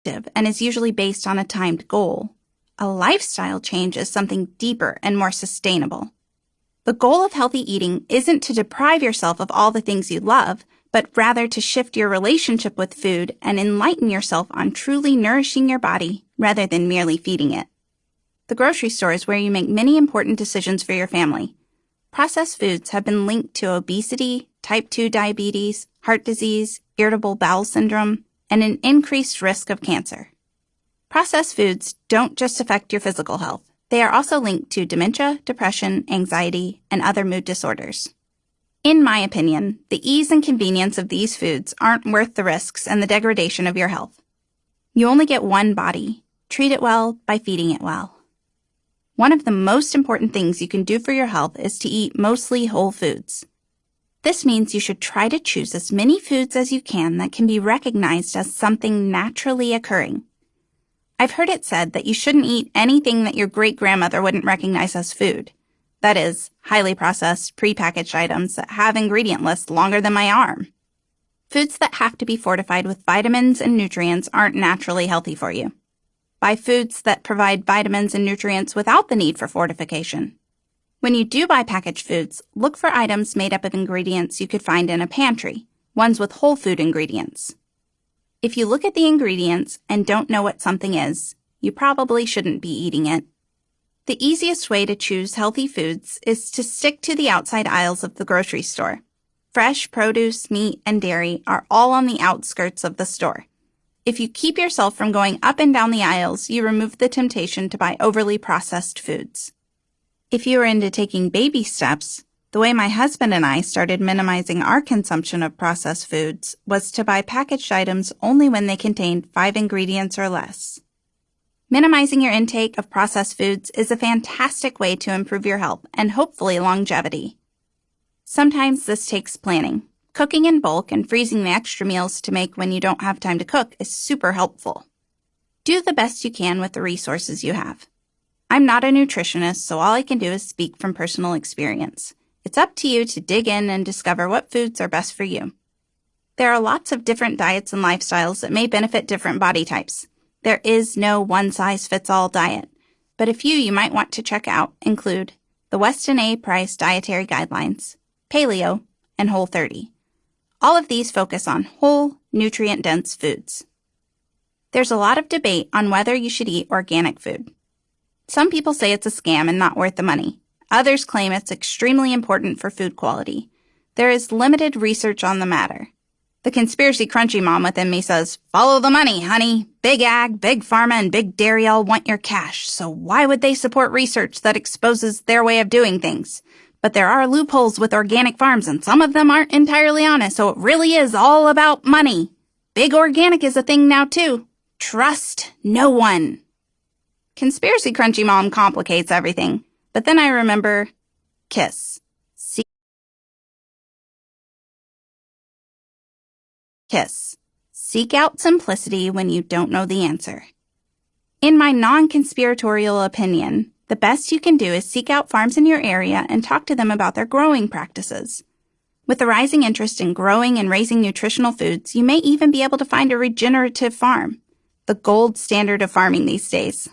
and is usually based on a timed goal. A lifestyle change is something deeper and more sustainable. The goal of healthy eating isn't to deprive yourself of all the things you love, but rather to shift your relationship with food and enlighten yourself on truly nourishing your body rather than merely feeding it. The grocery store is where you make many important decisions for your family. Processed foods have been linked to obesity, type 2 diabetes, heart disease, irritable bowel syndrome, and an increased risk of cancer. Processed foods don't just affect your physical health. They are also linked to dementia, depression, anxiety, and other mood disorders. In my opinion, the ease and convenience of these foods aren't worth the risks and the degradation of your health. You only get one body. Treat it well by feeding it well. One of the most important things you can do for your health is to eat mostly whole foods. This means you should try to choose as many foods as you can that can be recognized as something naturally occurring. I've heard it said that you shouldn't eat anything that your great-grandmother wouldn't recognize as food. That is, highly processed, prepackaged items that have ingredient lists longer than my arm. Foods that have to be fortified with vitamins and nutrients aren't naturally healthy for you. Buy foods that provide vitamins and nutrients without the need for fortification. When you do buy packaged foods, look for items made up of ingredients you could find in a pantry, ones with whole food ingredients. If you look at the ingredients and don't know what something is, you probably shouldn't be eating it. The easiest way to choose healthy foods is to stick to the outside aisles of the grocery store. Fresh produce, meat, and dairy are all on the outskirts of the store. If you keep yourself from going up and down the aisles, you remove the temptation to buy overly processed foods. If you are into taking baby steps, the way my husband and I started minimizing our consumption of processed foods was to buy packaged items only when they contained 5 ingredients or less. Minimizing your intake of processed foods is a fantastic way to improve your health and hopefully longevity. Sometimes this takes planning. Cooking in bulk and freezing the extra meals to make when you don't have time to cook is super helpful. Do the best you can with the resources you have. I'm not a nutritionist, so all I can do is speak from personal experience. It's up to you to dig in and discover what foods are best for you. There are lots of different diets and lifestyles that may benefit different body types. There is no one-size-fits-all diet, but a few you might want to check out include the Weston A. Price Dietary Guidelines, Paleo, and Whole30. All of these focus on whole, nutrient-dense foods. There's a lot of debate on whether you should eat organic food. Some people say it's a scam and not worth the money. Others claim it's extremely important for food quality. There is limited research on the matter. The conspiracy crunchy mom within me says, follow the money, honey. Big ag, big pharma, and big dairy all want your cash, so why would they support research that exposes their way of doing things? But there are loopholes with organic farms, and some of them aren't entirely honest, so it really is all about money. Big organic is a thing now, too. Trust no one. Conspiracy crunchy mom complicates everything, but then I remember KISS. KISS. Seek out simplicity when you don't know the answer. In my non-conspiratorial opinion, the best you can do is seek out farms in your area and talk to them about their growing practices. With the rising interest in growing and raising nutritional foods, you may even be able to find a regenerative farm, the gold standard of farming these days.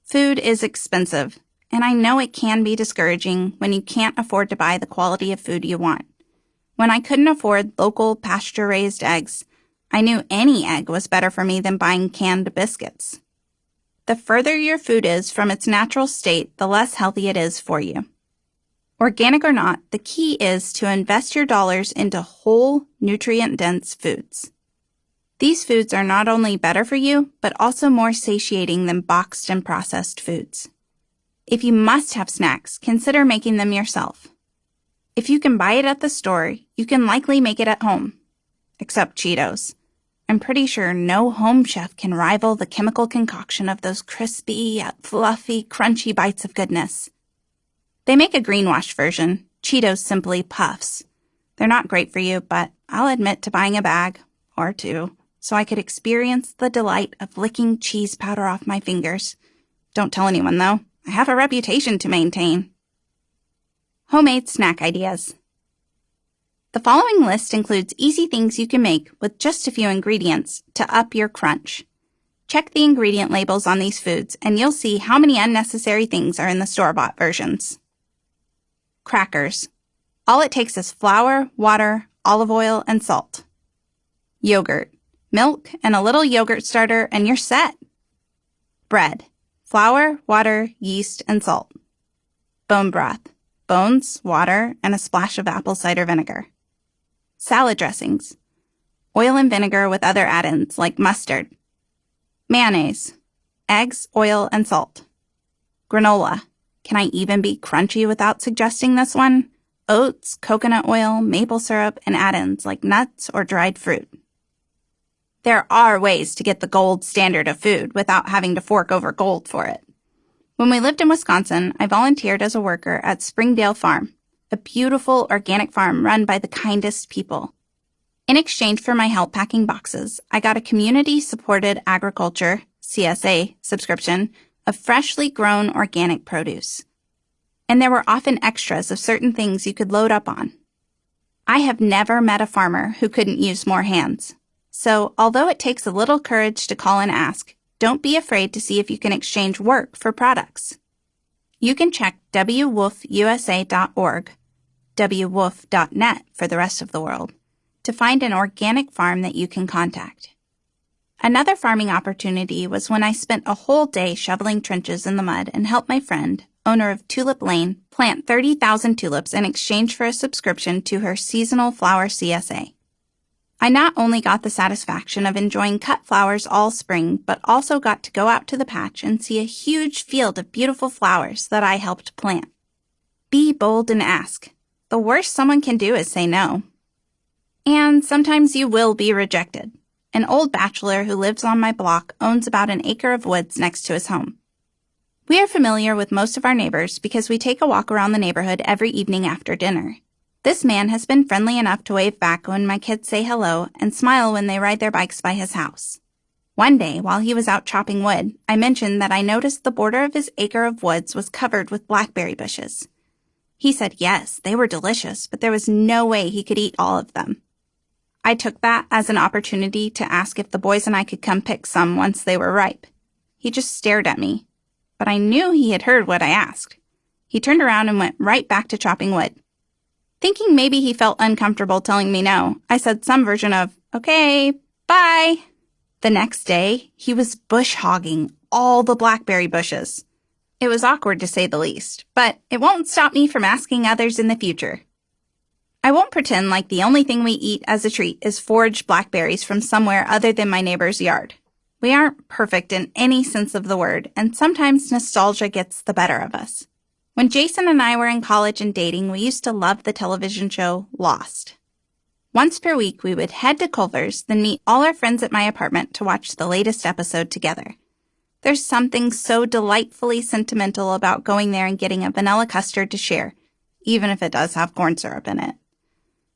Food is expensive, and I know it can be discouraging when you can't afford to buy the quality of food you want. When I couldn't afford local pasture-raised eggs, I knew any egg was better for me than buying canned biscuits. The further your food is from its natural state, the less healthy it is for you. Organic or not, the key is to invest your dollars into whole, nutrient-dense foods. These foods are not only better for you, but also more satiating than boxed and processed foods. If you must have snacks, consider making them yourself. If you can buy it at the store, you can likely make it at home. Except Cheetos. I'm pretty sure no home chef can rival the chemical concoction of those crispy, fluffy, crunchy bites of goodness. They make a greenwash version, Cheetos Simply Puffs. They're not great for you, but I'll admit to buying a bag, or 2, so I could experience the delight of licking cheese powder off my fingers. Don't tell anyone, though. I have a reputation to maintain. Homemade snack ideas. The following list includes easy things you can make with just a few ingredients to up your crunch. Check the ingredient labels on these foods and you'll see how many unnecessary things are in the store-bought versions. Crackers. All it takes is flour, water, olive oil, and salt. Yogurt. Milk and a little yogurt starter and you're set. Bread. Flour, water, yeast, and salt. Bone broth. Bones, water, and a splash of apple cider vinegar. Salad dressings. Oil and vinegar with other add-ins like mustard. Mayonnaise. Eggs, oil, and salt. Granola. Can I even be crunchy without suggesting this one? Oats, coconut oil, maple syrup, and add-ins like nuts or dried fruit. There are ways to get the gold standard of food without having to fork over gold for it. When we lived in Wisconsin, I volunteered as a worker at Springdale Farm, a beautiful organic farm run by the kindest people. In exchange for my help packing boxes, I got a community-supported agriculture, CSA, subscription of freshly grown organic produce. And there were often extras of certain things you could load up on. I have never met a farmer who couldn't use more hands. So, although it takes a little courage to call and ask, don't be afraid to see if you can exchange work for products. You can check wwolfusa.org, wwolf.net for the rest of the world, to find an organic farm that you can contact. Another farming opportunity was when I spent a whole day shoveling trenches in the mud and helped my friend, owner of Tulip Lane, plant 30,000 tulips in exchange for a subscription to her seasonal flower CSA. I not only got the satisfaction of enjoying cut flowers all spring, but also got to go out to the patch and see a huge field of beautiful flowers that I helped plant. Be bold and ask. The worst someone can do is say no. And sometimes you will be rejected. An old bachelor who lives on my block owns about an acre of woods next to his home. We are familiar with most of our neighbors because we take a walk around the neighborhood every evening after dinner. This man has been friendly enough to wave back when my kids say hello and smile when they ride their bikes by his house. One day, while he was out chopping wood, I mentioned that I noticed the border of his acre of woods was covered with blackberry bushes. He said yes, they were delicious, but there was no way he could eat all of them. I took that as an opportunity to ask if the boys and I could come pick some once they were ripe. He just stared at me, but I knew he had heard what I asked. He turned around and went right back to chopping wood. Thinking maybe he felt uncomfortable telling me no, I said some version of, okay, bye. The next day, he was bush hogging all the blackberry bushes. It was awkward to say the least, but it won't stop me from asking others in the future. I won't pretend like the only thing we eat as a treat is foraged blackberries from somewhere other than my neighbor's yard. We aren't perfect in any sense of the word, and sometimes nostalgia gets the better of us. When Jason and I were in college and dating, we used to love the television show Lost. Once per week, we would head to Culver's, then meet all our friends at my apartment to watch the latest episode together. There's something so delightfully sentimental about going there and getting a vanilla custard to share, even if it does have corn syrup in it.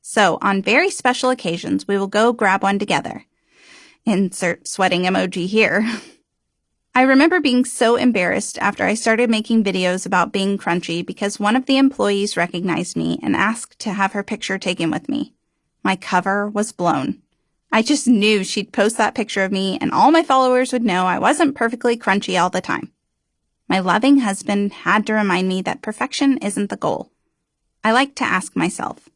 So, on very special occasions, we will go grab one together. Insert sweating emoji here. I remember being so embarrassed after I started making videos about being crunchy because one of the employees recognized me and asked to have her picture taken with me. My cover was blown. I just knew she'd post that picture of me and all my followers would know I wasn't perfectly crunchy all the time. My loving husband had to remind me that perfection isn't the goal. I like to ask myself,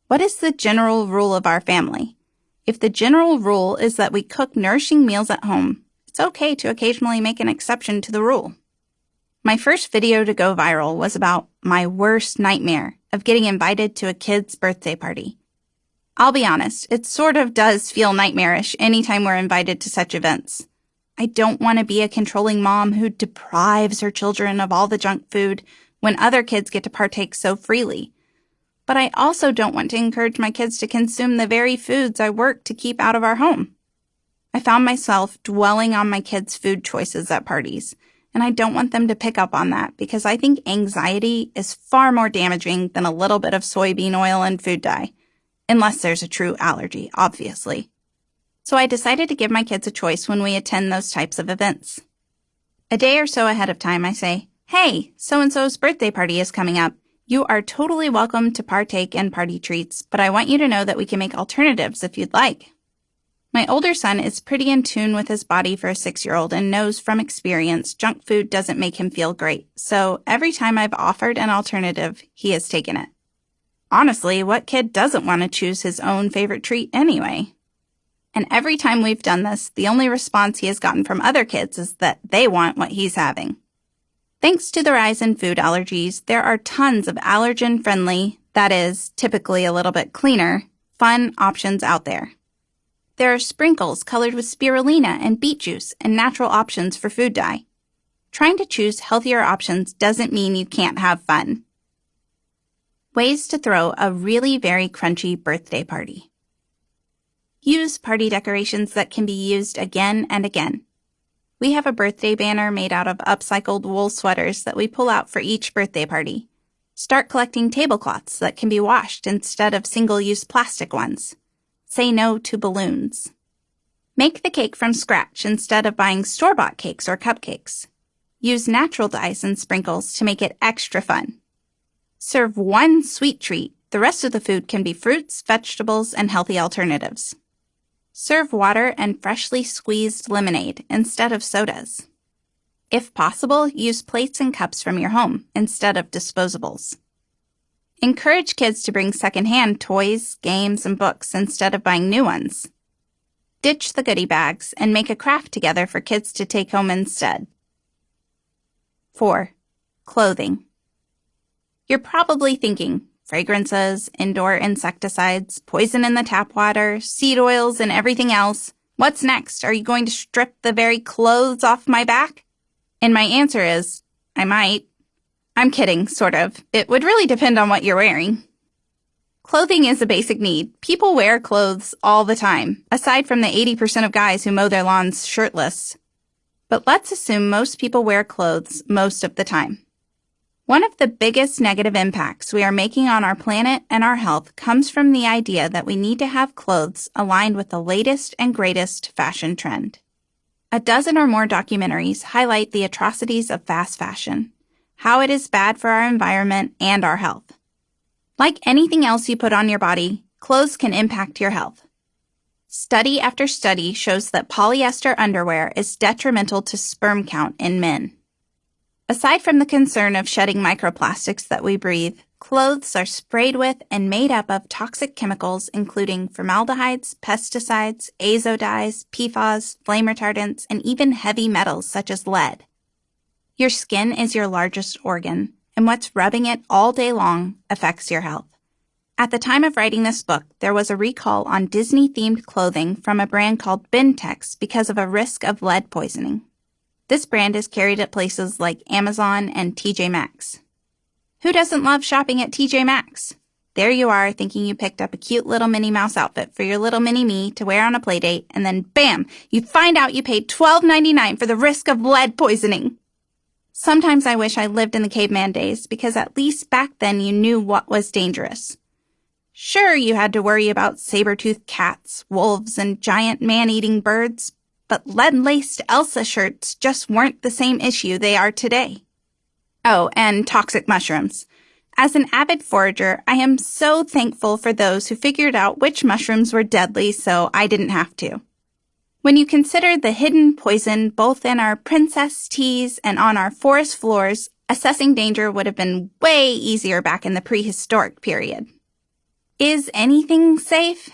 what is the general rule of our family? If the general rule is that we cook nourishing meals at home, it's okay to occasionally make an exception to the rule. My first video to go viral was about my worst nightmare of getting invited to a kid's birthday party. I'll be honest, it sort of does feel nightmarish anytime we're invited to such events. I don't want to be a controlling mom who deprives her children of all the junk food when other kids get to partake so freely. But I also don't want to encourage my kids to consume the very foods I work to keep out of our home. I found myself dwelling on my kids' food choices at parties, and I don't want them to pick up on that because I think anxiety is far more damaging than a little bit of soybean oil and food dye. Unless there's a true allergy, obviously. So I decided to give my kids a choice when we attend those types of events. A day or so ahead of time, I say, hey, so-and-so's birthday party is coming up. You are totally welcome to partake in party treats, but I want you to know that we can make alternatives if you'd like. My older son is pretty in tune with his body for a 6-year-old and knows from experience junk food doesn't make him feel great, so every time I've offered an alternative, he has taken it. Honestly, what kid doesn't want to choose his own favorite treat anyway? And every time we've done this, the only response he has gotten from other kids is that they want what he's having. Thanks to the rise in food allergies, there are tons of allergen-friendly, that is, typically a little bit cleaner, fun options out there. There are sprinkles colored with spirulina and beet juice and natural options for food dye. Trying to choose healthier options doesn't mean you can't have fun. Ways to throw a really very crunchy birthday party. Use party decorations that can be used again and again. We have a birthday banner made out of upcycled wool sweaters that we pull out for each birthday party. Start collecting tablecloths that can be washed instead of single-use plastic ones. Say no to balloons. Make the cake from scratch instead of buying store-bought cakes or cupcakes. Use natural dyes and sprinkles to make it extra fun. Serve one sweet treat. The rest of the food can be fruits, vegetables, and healthy alternatives. Serve water and freshly squeezed lemonade instead of sodas. If possible, use plates and cups from your home instead of disposables. Encourage kids to bring secondhand toys, games, and books instead of buying new ones. Ditch the goodie bags and make a craft together for kids to take home instead. 4. Clothing. You're probably thinking, fragrances, indoor insecticides, poison in the tap water, seed oils, and everything else. What's next? Are you going to strip the very clothes off my back? And my answer is, I might. I'm kidding, sort of. It would really depend on what you're wearing. Clothing is a basic need. People wear clothes all the time, aside from the 80% of guys who mow their lawns shirtless. But let's assume most people wear clothes most of the time. One of the biggest negative impacts we are making on our planet and our health comes from the idea that we need to have clothes aligned with the latest and greatest fashion trend. A dozen or more documentaries highlight the atrocities of fast fashion, how it is bad for our environment and our health. Like anything else you put on your body, clothes can impact your health. Study after study shows that polyester underwear is detrimental to sperm count in men. Aside from the concern of shedding microplastics that we breathe, clothes are sprayed with and made up of toxic chemicals including formaldehydes, pesticides, azo dyes, PFAS, flame retardants, and even heavy metals such as lead. Your skin is your largest organ, and what's rubbing it all day long affects your health. At the time of writing this book, there was a recall on Disney-themed clothing from a brand called Bintex because of a risk of lead poisoning. This brand is carried at places like Amazon and TJ Maxx. Who doesn't love shopping at TJ Maxx? There you are thinking you picked up a cute little Minnie Mouse outfit for your little mini-me to wear on a playdate, and then bam, you find out you paid $12.99 for the risk of lead poisoning. Sometimes I wish I lived in the caveman days because at least back then you knew what was dangerous. Sure, you had to worry about saber-toothed cats, wolves, and giant man-eating birds, but lead-laced Elsa shirts just weren't the same issue they are today. Oh, and toxic mushrooms. As an avid forager, I am so thankful for those who figured out which mushrooms were deadly so I didn't have to. When you consider the hidden poison both in our princess teas and on our forest floors, assessing danger would have been way easier back in the prehistoric period. Is anything safe?